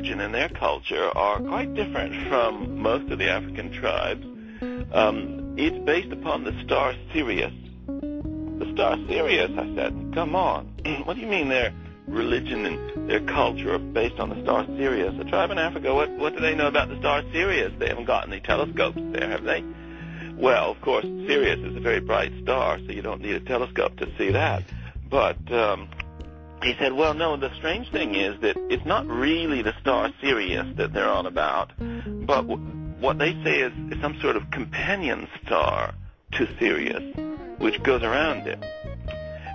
religion and their culture are quite different from most of the African tribes. It's based upon the star Sirius. The star Sirius, I said, come on. What do you mean their religion and their culture are based on the star Sirius? The tribe in Africa, what do they know about the star Sirius? They haven't got any telescopes there, have they? Well, of course, Sirius is a very bright star, so you don't need a telescope to see that. But he said, well, no, the strange thing is that it's not really the star Sirius that they're on about, but what they say is some sort of companion star to Sirius, which goes around it.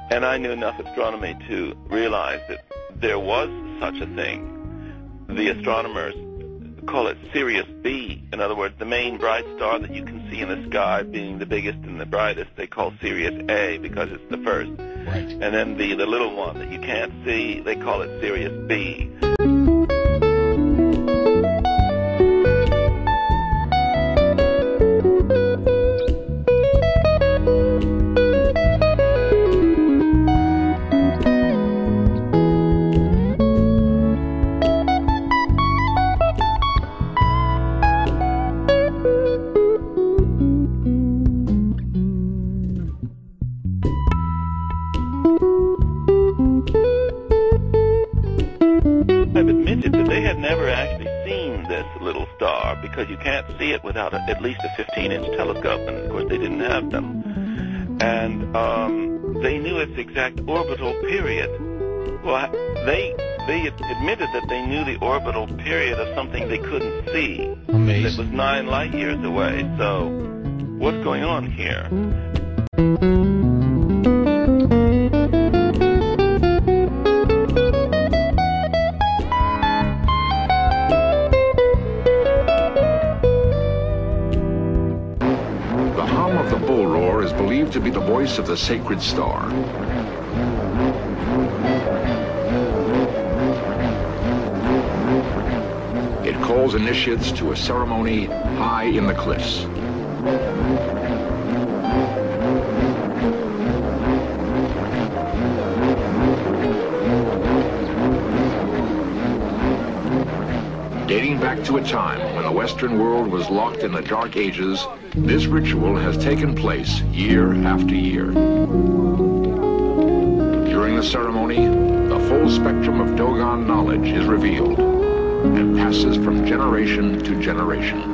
And I knew enough astronomy to realize that there was such a thing. The astronomers call it Sirius B. In other words, the main bright star that you can see in the sky being the biggest and the brightest, they call Sirius A because it's the first. Right. And then the little one that you can't see, they call it Sirius B. I've admitted that they had never actually seen this little star because you can't see it without at least a 15-inch telescope, and of course they didn't have them. And they knew its exact orbital period. Well, they admitted that they knew the orbital period of something they couldn't see. Amazing. That was 9 light years away. So what's going on here? To be the voice of the sacred star. It calls initiates to a ceremony high in the cliffs. Dating back to a time when the Western world was locked in the Dark Ages, this ritual has taken place year after year. During the ceremony, the full spectrum of Dogon knowledge is revealed and passes from generation to generation.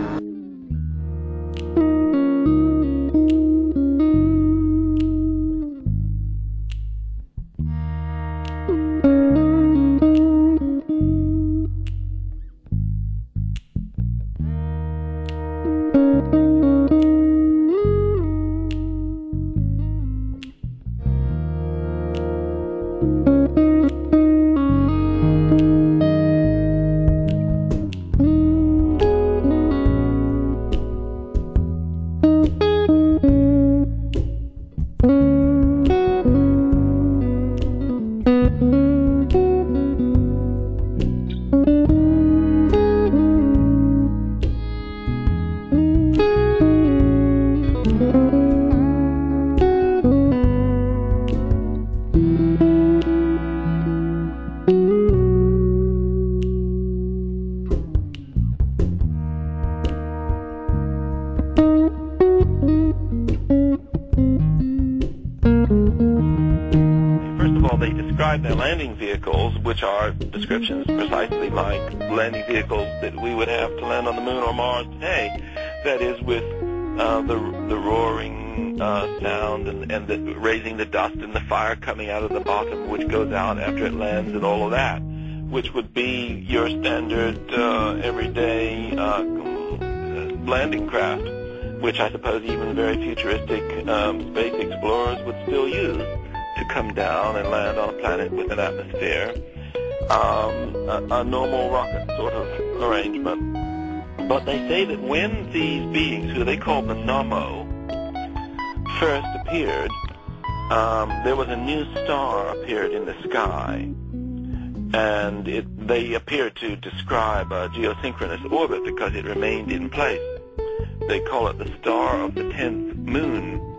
Their landing vehicles, which are descriptions precisely like landing vehicles that we would have to land on the moon or Mars today. That is, with the roaring sound and the raising the dust and the fire coming out of the bottom, which goes out after it lands, and all of that, which would be your standard everyday landing craft, which I suppose even very futuristic space explorers would still use to come down and land on a planet with an atmosphere, a normal rocket sort of arrangement. But they say that when these beings, who they call the Nommo, first appeared, there was a new star appeared in the sky, and they appeared to describe a geosynchronous orbit because it remained in place. They call it the star of the 10th moon.